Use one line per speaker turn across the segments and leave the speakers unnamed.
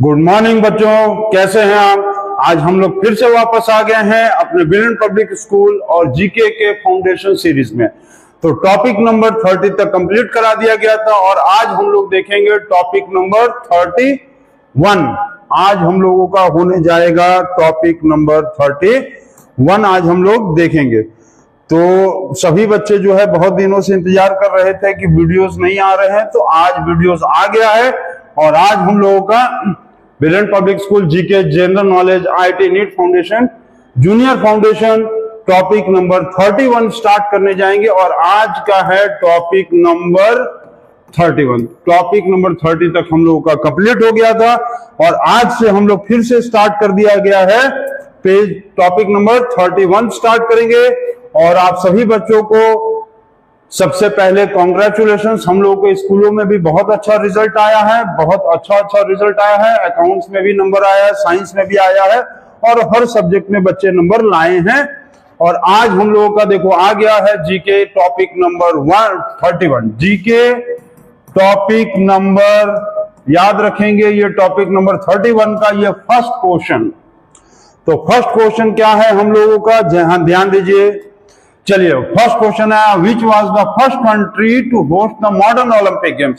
Good morning बच्चों, कैसे हैं आप। आज हम लोग फिर से वापस आ गए हैं अपने ब्रिलियंट पब्लिक स्कूल और जीके के फाउंडेशन सीरीज में। तो टॉपिक नंबर 30 तक कंप्लीट करा दिया गया था और आज हम लोग देखेंगे टॉपिक नंबर 31। आज हम लोगों का होने जाएगा टॉपिक नंबर 31। आज हम लोग देखेंगे। तो सभी बच्चे जो है बहुत दिनों से इंतजार कर रहे थे कि वीडियोस नहीं आ रहे हैं, तो आज वीडियोस आ गया है और आज हम लोगों का brilliant public school GK general knowledge IIT NEET foundation junior foundation topic number 31 start करने जाएंगे। और आज का है टॉपिक नंबर 31। टॉपिक नंबर 30 तक हम लोगों का कंप्लीट हो गया था और आज से हम लोग फिर से स्टार्ट कर दिया गया है पेज टॉपिक नंबर 31 स्टार्ट करेंगे। और आप सभी बच्चों को सबसे पहले कॉन्ग्रेचुलेशंस। हम लोगों के स्कूलों में भी बहुत अच्छा रिजल्ट आया है, बहुत अच्छा रिजल्ट आया है। अकाउंट्स में भी नंबर आया है, साइंस में भी आया है और हर सब्जेक्ट में बच्चे नंबर लाए हैं। और आज हम लोगों का देखो आ गया है GK topic number 31। GK topic number याद रखेंगे, ये टॉपिक नंबर 31 का ये फर्स्ट क्वेश्चन। तो फर्स्ट क्वेश्चन क्या है हम लोगों का, जहां ध्यान दीजिए। चलिए फर्स्ट क्वेश्चन है, which was the first country to host the modern Olympic games.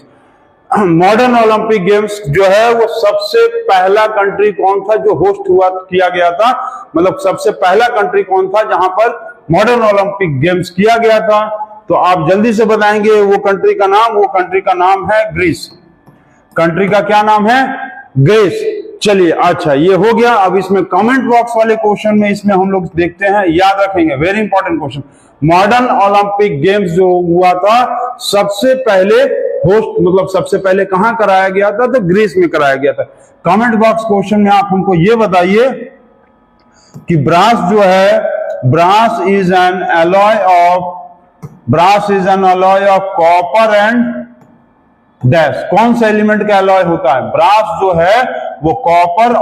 Modern Olympic games जो है वो सबसे पहला कंट्री कौन था जो होस्ट किया गया था, मतलब सबसे पहला कंट्री कौन था जहां पर मॉडर्न ओलंपिक गेम्स किया गया था। तो आप जल्दी से बताएंगे वो कंट्री का नाम। वो कंट्री का नाम है ग्रीस। कंट्री का क्या नाम है? ग्रीस। चलिए अच्छा ये हो गया। अब इसमें कमेंट बॉक्स वाले क्वेश्चन में इसमें हम लोग देखते हैं, याद रखेंगे, very important question. Modern Olympic games जो हुआ था सबसे पहले होस्ट, मतलब सबसे पहले कहां कराया गया था? तो ग्रीस में कराया गया था। कमेंट बॉक्स क्वेश्चन में आप हमको ये बताइए कि ब्रास जो है, brass is an alloy of copper and dash. कौन सा एलिमेंट का एलॉय होता है? ब्रास जो है वो कॉपर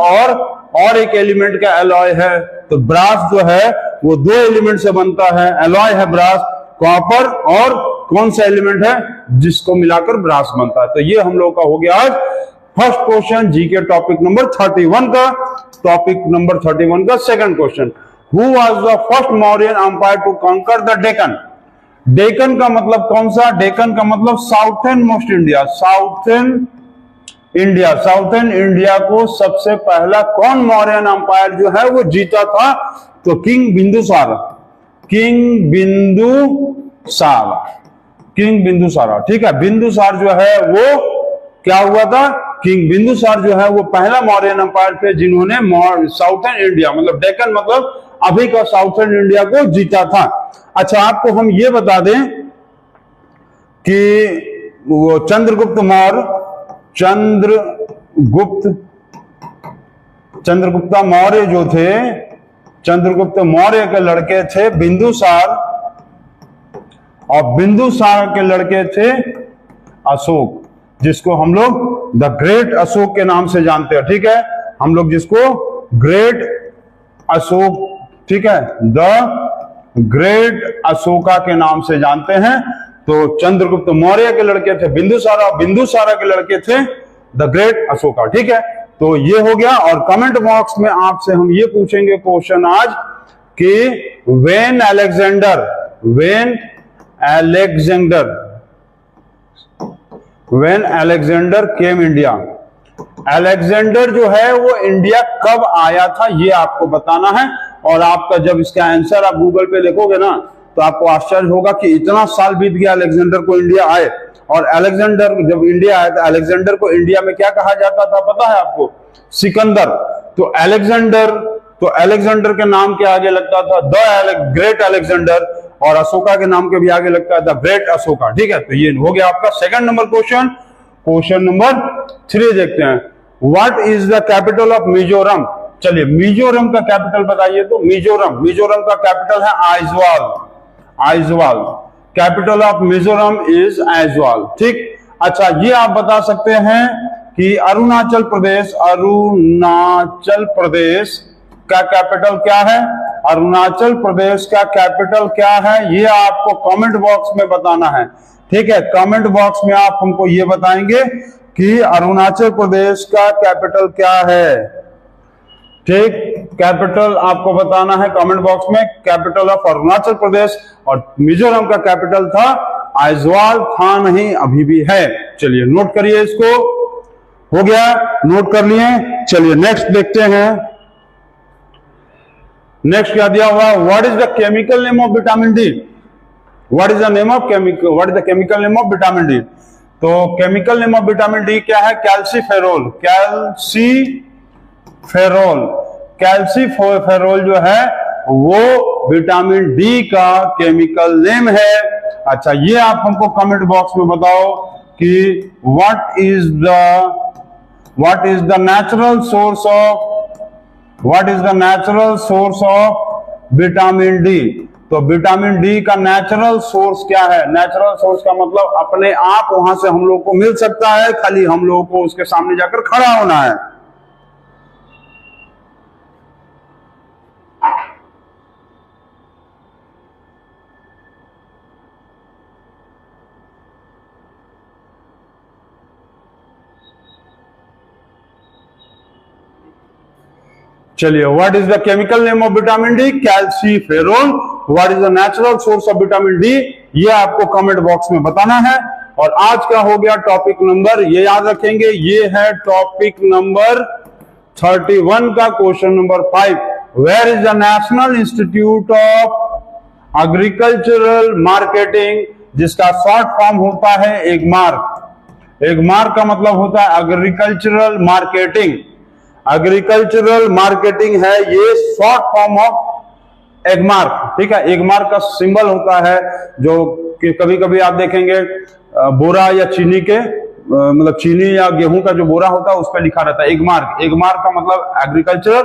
और एक एलिमेंट का एलॉय है। तो ब्रास जो है वो दो एलिमेंट से बनता है। एलॉय है ब्रास, कॉपर, और कौन सा एलिमेंट है जिसको मिलाकर ब्रास बनता है। तो ये हम लोग का हो गया आज first question GK topic number 31 का। टॉपिक नंबर 31 का second question, who was the first Mauryan empire to conquer the Deccan. Deccan का मतलब कौन सा? डेक्कन का मतलब southern most India. Southern India को सबसे पहला कौन मौर्यन अंपायर जो है वो जीता था? तो किंग बिंदुसार। ठीक है, बिंदुसार जो है वो क्या हुआ था? किंग बिंदुसार जो है वो पहला मौर्यन अंपायर थे जिन्होंने साउथर्न इंडिया, मतलब डेक्कन मतलब अभी का साउथर्न इंडिया को जीता था। अच्छा आपको हम ये बता दें कि वो चंद्रगुप्त मौर्य जो थे, चंद्रगुप्त मौर्य के लड़के थे बिंदुसार, और बिंदुसार के लड़के थे अशोक, जिसको हम लोग द ग्रेट अशोक के नाम से जानते हैं। ठीक है, हम लोग जिसको ग्रेट अशोक, ठीक है, द ग्रेट अशोका के नाम से जानते हैं। तो चंद्रगुप्त मौर्य के लड़के थे बिंदुसारा, बिंदुसारा के लड़के थे द ग्रेट अशोका। ठीक है, तो ये हो गया। और कमेंट बॉक्स में आपसे हम ये पूछेंगे क्वेश्चन आज कि when Alexander came India. Alexander जो है वो इंडिया कब आया था ये आपको बताना है। और आपका जब इसका आंसर आप गूगल पे लिखोगे ना तो आपको आश्चर्य होगा कि इतना साल बीत गया अलेक्जेंडर को इंडिया आए। और अलेक्जेंडर जब इंडिया आया था, अलेक्जेंडर को इंडिया में क्या कहा जाता था पता है आपको? सिकंदर। तो अलेक्जेंडर के नाम के आगे लगता था द ग्रेट अलेक्जेंडर, और अशोका के नाम के भी आगे लगता है द ग्रेट अशोका। ठीक है, तो ये हो गया आपका second number question. Question number 3 देखते हैं, what is the capital of Mizoram. चलिए मिजोरम का कैपिटल बताइए। तो मिजोरम का कैपिटल है Aizawl. Capital of Mizoram is Aizawl. ठीक, अच्छा ये आप बता सकते हैं कि अरुणाचल प्रदेश का कैपिटल क्या है? अरुणाचल प्रदेश का कैपिटल क्या है ये आपको कमेंट बॉक्स में बताना है। ठीक है, कमेंट बॉक्स में आप हमको ये बताएंगे कि अरुणाचल प्रदेश का कैपिटल क्या है। ठीक, कैपिटल आपको बताना है कमेंट बॉक्स में, कैपिटल ऑफ अरुणाचल प्रदेश। और मिजोरम का कैपिटल था आइजवाल, था नहीं, अभी भी है। चलिए नोट करिए इसको, हो गया, नोट कर लिए। चलिए नेक्स्ट देखते हैं। नेक्स्ट क्या दिया हुआ, what is the chemical name of vitamin D. What is the name of chemical, what is the chemical name of vitamin D. तो chemical name of vitamin D क्या है, कैल्सीफेरोल। कैल्सीफेरोल, कैल्सीफेरोल जो है वो vitamin D का chemical name है। अच्छा, ये आप हमको कमेंट बॉक्स में बताओ कि what is the natural source of vitamin D. तो विटामिन डी का नेचुरल सोर्स क्या है। नेचुरल सोर्स का मतलब अपने आप वहां से हम लोग को मिल सकता है, खाली हम लोगों को उसके सामने जाकर खड़ा होना है। चलिए, what is the chemical name of vitamin D, calciferol. What is the natural source of vitamin D, ये आपको कमेंट बॉक्स में बताना है। और आज का हो गया टॉपिक नंबर, ये याद रखेंगे, ये है टॉपिक नंबर 31 का question number 5। Where is the National Institute of Agricultural Marketing, जिसका शॉर्ट फॉर्म होता है एगमार्क। एगमार्क का मतलब होता है एग्रीकल्चरल मार्केटिंग। एग्रीकल्चरल मार्केटिंग है ये शॉर्ट फॉर्म ऑफ एगमार्क। ठीक है, एगमार्क का सिंबल होता है जो कि कभी कभी आप देखेंगे बोरा या चीनी के मतलब चीनी या गेहूं का जो बोरा होता है उस पर लिखा रहता है एगमार्क। एगमार्क का मतलब एग्रीकल्चरल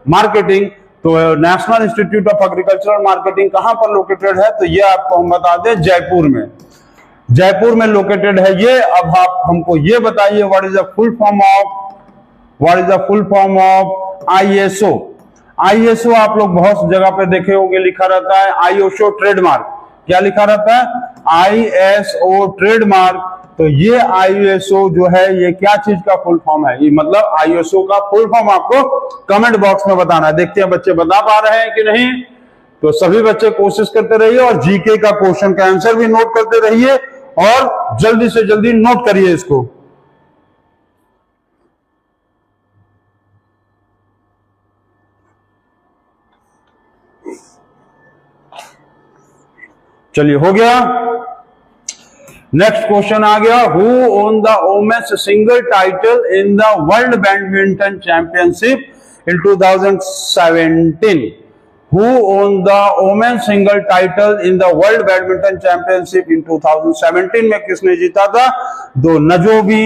मार्केटिंग। तो national Institute of Agricultural marketing कहां पर लोकेटेड है, तो ये आपको हम बता दें जयपुर में। जयपुर में लोकेटेड है ये। अब आप हमको ये बताइए what is the full form of ISO। ISO आप लोग बहुत जगह पे देखे होंगे, लिखा रहता है ISO ट्रेडमार्क। क्या लिखा रहता है, ISO ट्रेडमार्क। तो ये ISO जो है ये क्या चीज का फुल फॉर्म है, ये मतलब ISO का फुल फॉर्म आपको कमेंट बॉक्स में बताना है। देखते हैं बच्चे बता पा रहे हैं कि नहीं। तो सभी बच्चे कोशिश करते रहिए और जीके का क्वेश्चन का आंसर भी नोट करते रहिए और जल्दी से जल्दी नोट करिए इसको। चलिए, हो गया। नेक्स्ट क्वेश्चन आ गया, who won the women's single title in the world badminton championship in 2017। Who won the women's single title in the world badminton championship in 2017 में किसने जीता था। दो नोजोमी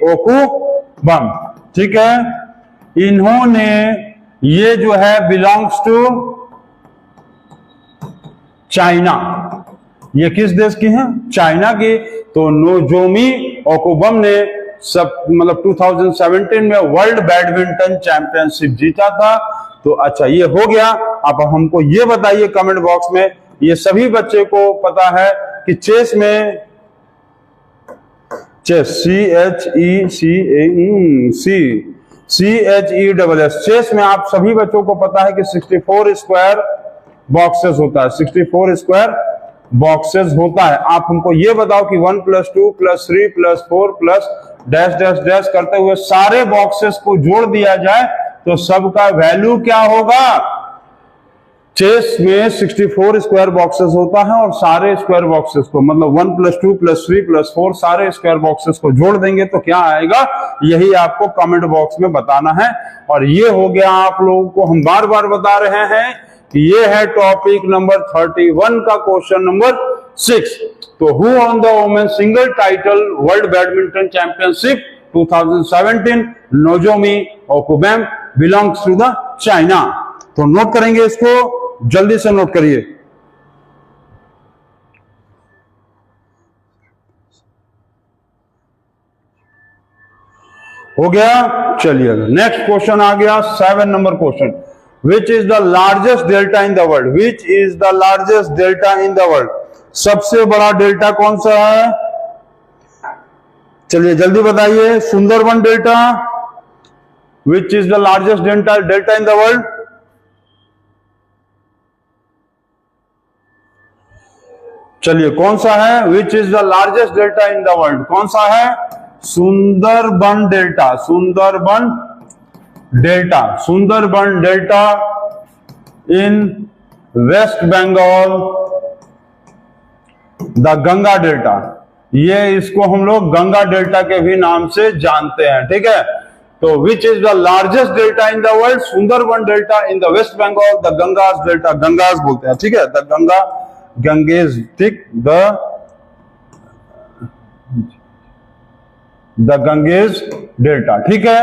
ओकुबम। ठीक है, इन्होंने ये जो है बिलोंग्स टू चाइना। ये किस देश की है, चाइना की। तो नोजोमी ओकुबम ने मतलब 2017 में वर्ल्ड बैडमिंटन चैंपियनशिप जीता था। तो अच्छा, ये हो गया। अब हमको ये बताइए कमेंट बॉक्स में, ये सभी बच्चे को पता है कि चेस में CHESS चेस में आप सभी बच्चों को पता है कि 64 स्क्वायर बॉक्सेस होता है। 64 स्क्वायर बॉक्सेस होता है। आप हमको ये बताओ कि 1 + 2 + 3 + 4 + डैश डैश डैश करते हुए सारे बॉक्सेस को जोड़ दिया जाए तो सबका वैल्यू क्या होगा। चेस में 64 स्क्वायर बॉक्सेस होता है और सारे स्क्वायर बॉक्सेस को मतलब 1 + 2 + 3 + 4 सारे स्क्वायर बॉक्सेस को जोड़ देंगे तो क्या आएगा, यही आपको कमेंट बॉक्स में बताना है। और ये हो गया, आप लोगों को हम बार बार बता रहे हैं कि ये है टॉपिक नंबर 31 का क्वेश्चन नंबर 6। तो who won the women single title world badminton championship 2017 Nozomi ओकुबम बिलोंग्स टू द चाइना। तो नोट करेंगे इसको, जल्दी से नोट करिए। हो गया। चलिए नेक्स्ट क्वेश्चन आ गया 7 number question. Which is the largest delta in the world, which is the largest delta in the world. सबसे बड़ा डेल्टा कौन सा है? चलिए जल्दी बताइए। Sundarban delta, which is the largest delta in the world? चलिए कौन सा है? Which is the largest delta in the world? कौन सा है? Sundarban delta. Sundarban delta, Sundarban delta in West Bengal, the Ganga delta. ये इसको हम लोग गंगा डेल्टा के भी नाम से जानते हैं, ठीक है। तो which is the largest delta in the world? Sundarban delta in the West Bengal, the Gangas delta. Gangas बोलते हैं, ठीक है, द गंगा, गंगेज, ठीक, द गंगेज डेल्टा, ठीक है।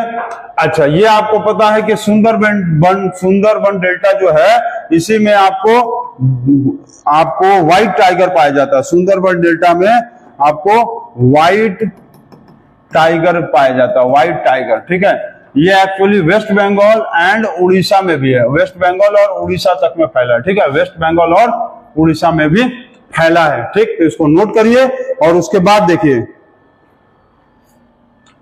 अच्छा, ये आपको पता है कि सुंदरबन डेल्टा जो है, इसी में आपको व्हाइट टाइगर पाया जाता है। सुंदरबन डेल्टा में आपको व्हाइट टाइगर पाया जाता है, व्हाइट टाइगर, ठीक है। ये एक्चुअली वेस्ट बंगाल एंड उड़ीसा में भी है, वेस्ट बंगाल और उड़ीसा तक में फैला है, ठीक है। वेस्ट बंगाल और उड़ीसा में भी फैला है, ठीक। तो इसको नोट करिए और उसके बाद देखिए।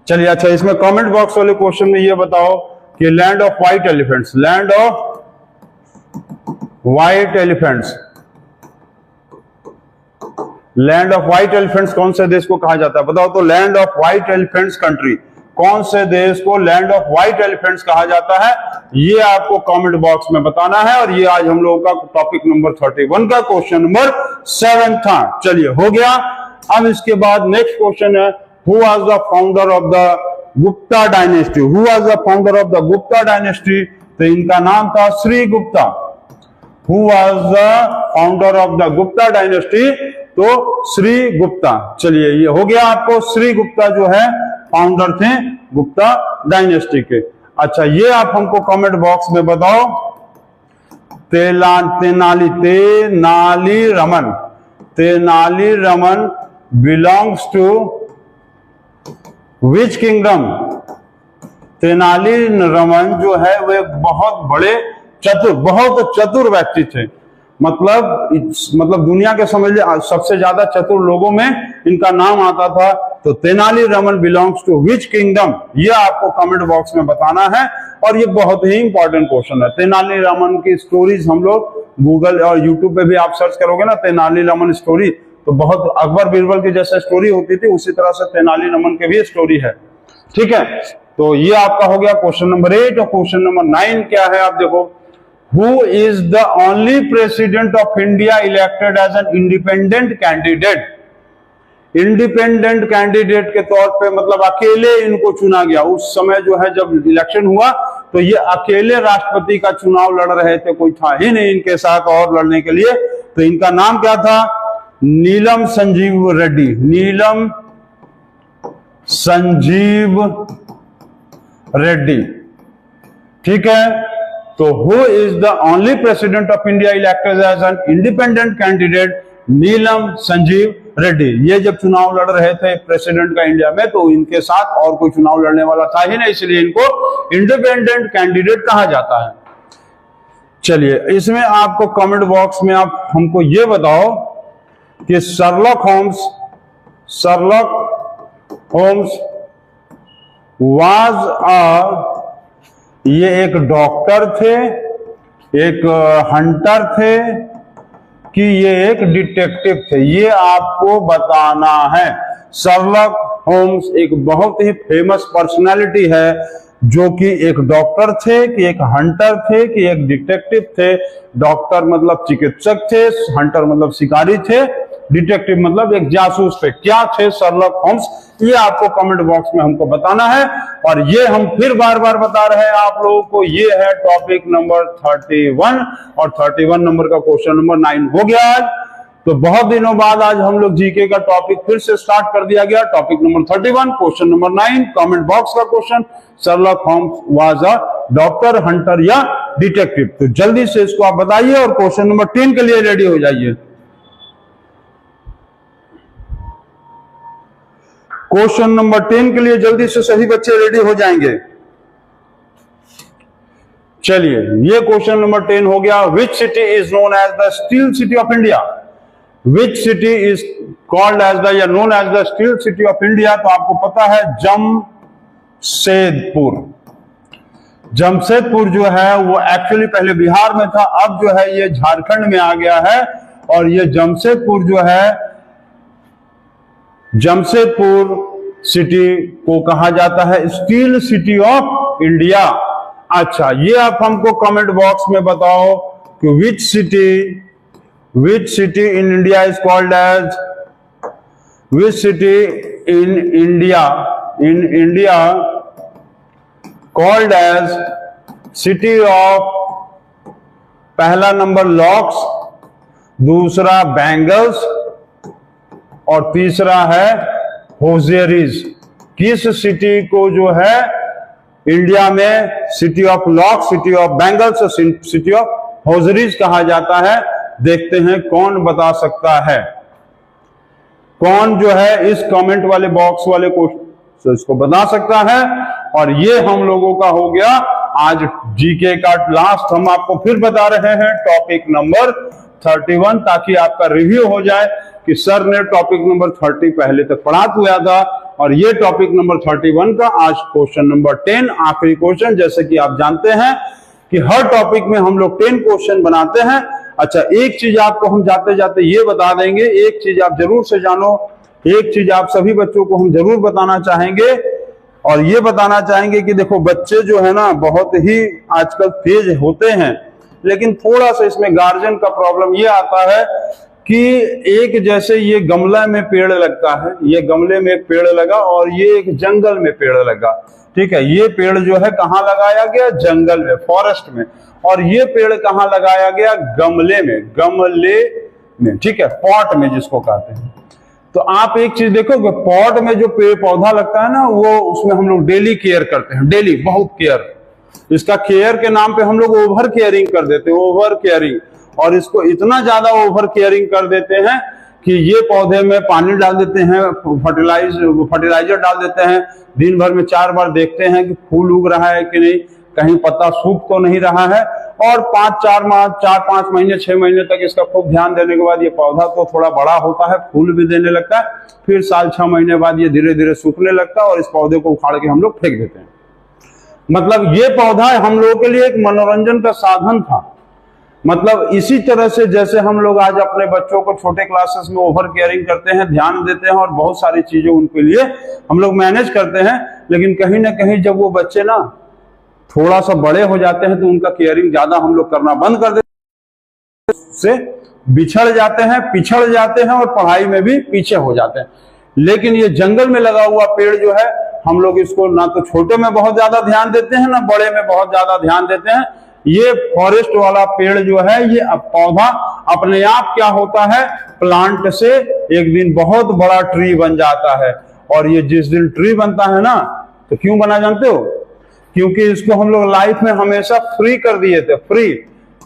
चलिए, अच्छा, इसमें कमेंट बॉक्स वाले क्वेश्चन में ये बताओ कि land of white elephants, land of white elephants, land of white elephants कौन से देश को कहा जाता है? बताओ तो। Land of white elephants country, कौन से देश को लैंड ऑफ व्हाइट एलिफेंट्स कहा जाता है? ये आपको कमेंट बॉक्स में बताना है। और ये आज हम लोगों का टॉपिक नंबर 31 का क्वेश्चन नंबर 7 था। चलिए, हो गया। अब इसके बाद नेक्स्ट क्वेश्चन है, who was the founder of the Gupta dynasty? Who was the founder of the Gupta dynasty? तो इनका नाम था Shri Gupta. Who was the founder of the Gupta dynasty? तो श्री गुप्ता। चलिए, ये हो गया आपको। श्री गुप्ता जो है फाउंडर थे गुप्ता डायनेस्टी के। अच्छा, ये आप हमको कमेंट बॉक्स में बताओ। Tenali Raman belongs to which kingdom? Tenali Raman जो है वे बहुत बड़े बहुत चतुर व्यक्ति थे। मतलब दुनिया के समझ लीजिए सबसे ज्यादा चतुर लोगों में इनका नाम आता था। तो Tenali Raman belongs to which kingdom? ये आपको कमेंट बॉक्स में बताना है। और ये बहुत ही इंपॉर्टेंट क्वेश्चन है। तेनाली रमन की स्टोरीज हम लोग गूगल और यूट्यूब पे भी आप सर्च करोगे ना, तेनाली रमन स्टोरी, तो बहुत अकबर बीरबल की जैसे स्टोरी होती थी, उसी तरह से तेनाली रमन की भी स्टोरी है, ठीक है। तो ये आपका हो गया क्वेश्चन नंबर 8। और क्वेश्चन नंबर 9 क्या है? आप देखो, Who is the only president of India elected as an independent candidate? Independent candidate के तौर पे मतलब अकेले इनको चुना गया। उस समय जो है जब इलेक्शन हुआ तो ये अकेले राष्ट्रपति का चुनाव लड़ रहे थे, कोई था ही नहीं इनके साथ और लड़ने के लिए। तो इनका नाम क्या था? नीलम संजीव रेड्डी। नीलम संजीव रेड्डी, ठीक है। तो who is the only president of India elected as an independent candidate? Neelam Sanjiva Reddy. ये जब चुनाव लड़ रहे थे प्रेसिडेंट का इंडिया में, तो इनके साथ और कोई चुनाव लड़ने वाला था ही नहीं, इसलिए इनको इंडिपेंडेंट कैंडिडेट कहा जाता है। चलिए, इसमें आपको कमेंट बॉक्स में आप हमको ये बताओ कि शर्लॉक होम्स वाज ये एक डॉक्टर थे, एक हंटर थे, कि ये एक डिटेक्टिव थे? ये आपको बताना है। शर्लॉक होम्स एक बहुत ही फेमस पर्सनालिटी है, जो कि एक डॉक्टर थे, कि एक हंटर थे, कि एक डिटेक्टिव थे। डॉक्टर मतलब चिकित्सक थे, हंटर मतलब शिकारी थे, डिटेक्टिव मतलब एक जासूस थे। क्या थे शर्लॉक होम्स? ये आपको कमेंट बॉक्स में हमको बताना है। और ये हम फिर बार बार बता रहे हैं आप लोगों को, ये है टॉपिक नंबर 31। और 31 नंबर का क्वेश्चन नंबर 9 हो गया आज। तो बहुत दिनों बाद आज हम लोग जीके का टॉपिक फिर से स्टार्ट कर दिया गया। Topic number 31, question number 9, comment box का question, Sherlock Holmes was a doctor, hunter या डिटेक्टिव? तो जल्दी से इसको आप बताइए और क्वेश्चन नंबर 10 के लिए रेडी हो जाइए। क्वेश्चन नंबर 10 के लिए जल्दी से सभी बच्चे रेडी हो जाएंगे। चलिए, ये क्वेश्चन नंबर 10 हो गया। Which city is known as the steel city of India? Which city is called as the या known as the steel city of India? तो आपको पता है जमशेदपुर। जमशेदपुर जो है वो एक्चुअली पहले बिहार में था, अब जो है ये झारखंड में आ गया है। और ये जमशेदपुर जो है, जमशेदपुर सिटी को कहा जाता है स्टील सिटी ऑफ इंडिया। अच्छा, ये आप हमको कमेंट बॉक्स में बताओ कि which city in India is called as, which city in India called as city of, पहला नंबर लॉक्स, दूसरा बैंगल्स और तीसरा है होजियरीज। किस सिटी को जो है इंडिया में city of lock, city of bangles और सिटी ऑफ होजरीज कहा जाता है? देखते हैं कौन बता सकता है, कौन जो है इस कमेंट वाले बॉक्स वाले क्वेश्चन इसको बता सकता है। और ये हम लोगों का हो गया आज जीके का लास्ट। हम आपको फिर बता रहे हैं टॉपिक नंबर 31, ताकि आपका रिव्यू हो जाए कि सर ने टॉपिक नंबर 30 पहले तक पढ़ा हुआ था और ये टॉपिक नंबर 31 का आज क्वेश्चन नंबर 10 आखिरी क्वेश्चन। जैसे कि आप जानते हैं कि हर टॉपिक में हम लोग 10 क्वेश्चन बनाते हैं। अच्छा, एक चीज आपको हम जाते जाते ये बता देंगे, एक चीज आप जरूर से जानो, एक चीज आप सभी बच्चों को हम जरूर बताना चाहेंगे और ये बताना चाहेंगे कि देखो बच्चे जो है ना बहुत ही आजकल तेज होते हैं, लेकिन थोड़ा सा इसमें गार्जियन का प्रॉब्लम ये आता है कि एक जैसे ये गमला में पेड़ लगता है, ये गमले में एक पेड़ लगा और ये एक जंगल में पेड़ लगा, ठीक है। ये पेड़ जो है कहाँ लगाया गया? जंगल में, फॉरेस्ट में। और ये पेड़ कहाँ लगाया गया? गमले में, ठीक है, पॉट में जिसको कहते हैं। तो आप एक चीज देखो कि पॉट में जो पेड़ पौधा लगता है ना, वो उसमें हम लोग डेली केयर करते हैं, डेली बहुत केयर। इसका केयर के नाम पे हम लोग ओवर केयरिंग कर देते हैं, ओवर केयरिंग। और इसको इतना ज्यादा ओवर केयरिंग कर देते हैं कि ये पौधे में पानी डाल देते हैं, फर्टिलाइजर डाल देते हैं, दिन भर में 4 बार देखते हैं कि फूल उग रहा है कि नहीं, कहीं पत्ता सूख तो नहीं रहा है। और 4-5 महीने 6 महीने तक इसका खूब ध्यान देने के बाद ये पौधा तो थोड़ा बड़ा होता है, फूल भी देने लगता है। फिर साल 6 महीने बाद ये धीरे धीरे सूखने लगता है और इस पौधे को उखाड़ के हम लोग फेंक देते हैं। मतलब ये पौधा हम लोगों के लिए एक मनोरंजन का साधन था। मतलब इसी तरह से जैसे हम लोग आज अपने बच्चों को छोटे क्लासेस में ओवर केयरिंग करते हैं, ध्यान देते हैं और बहुत सारी चीजें उनके लिए हम लोग मैनेज करते हैं, लेकिन कहीं ना कहीं जब वो बच्चे ना थोड़ा सा बड़े हो जाते हैं तो उनका केयरिंग ज्यादा हम लोग करना बंद कर देते हैं, उससे बिछड़ जाते हैं, पिछड़ जाते हैं और पढ़ाई में भी पीछे हो जाते हैं। लेकिन ये जंगल में लगा हुआ पेड़ जो है, हम लोग इसको ना तो छोटे में बहुत ज्यादा ध्यान देते हैं, ना बड़े में बहुत ज्यादा ध्यान देते हैं। ये फॉरेस्ट वाला पेड़ जो है, ये पौधा अपने आप क्या होता है, प्लांट से एक दिन बहुत बड़ा ट्री बन जाता है। और ये जिस दिन ट्री बनता है ना, तो क्यों बना जानते हो? क्योंकि इसको हम लोग लाइफ में हमेशा फ्री कर दिए थे।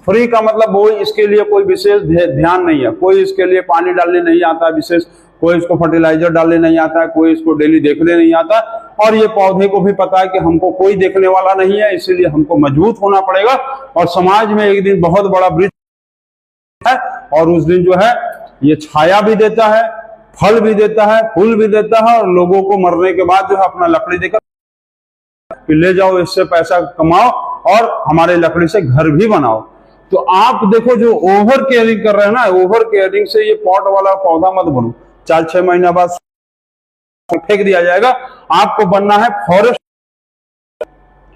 फ्री का मतलब वो, इसके लिए कोई विशेष ध्यान नहीं है, कोई इसके लिए पानी डालने नहीं आता है विशेष, कोई इसको फर्टिलाइजर डालने नहीं आता है, कोई इसको डेली देखने नहीं आता। और ये पौधे को भी पता है कि हमको कोई देखने वाला नहीं है, इसीलिए हमको मजबूत होना पड़ेगा और समाज में एक दिन बहुत बड़ा वृक्ष है। और उस दिन जो है ये छाया भी देता है, फल भी देता है, फूल भी देता है और लोगों को मरने के बाद जो है अपना लकड़ी देकर ले जाओ, इससे पैसा कमाओ और हमारे लकड़ी से घर भी बनाओ। तो आप देखो जो ओवर केयरिंग कर रहे हैं ना, ओवर केयरिंग से ये पॉट वाला पौधा मत बनो, 4-6 महीना बाद फेंक दिया जाएगा। आपको बनना है फॉरेस्ट।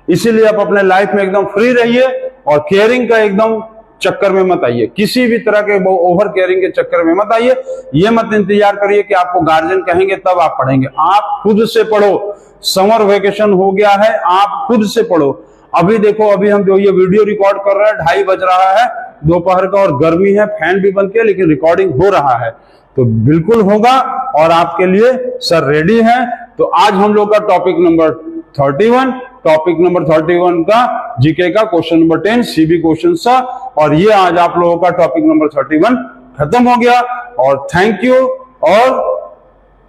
इसीलिए आप अपने लाइफ में एकदम फ्री रहिए और केयरिंग का एकदम चक्कर में मत आइए, किसी भी तरह के ओवर केयरिंग के चक्कर में मत आइए। ये मत इंतजार करिए कि आपको गार्जियन कहेंगे तब आप पढ़ेंगे। आप खुद से पढ़ो। समर वेकेशन हो गया है, आप खुद से पढ़ो। अभी देखो, अभी हम जो ये वीडियो रिकॉर्ड कर रहे हैं, 2:30 बज रहा है दोपहर का और गर्मी है, फैन भी बंद किया, लेकिन रिकॉर्डिंग हो रहा है। तो बिल्कुल होगा और आपके लिए सर रेडी है। तो आज हम लोग का टॉपिक नंबर 31 का जीके का क्वेश्चन नंबर 10 सीबी क्वेश्चन था, और ये आज आप लोगों का टॉपिक नंबर 31 खत्म हो गया। और थैंक यू और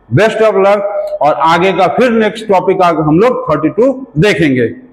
बेस्ट ऑफ लक। और आगे का फिर नेक्स्ट टॉपिक हम लोग 32 देखेंगे।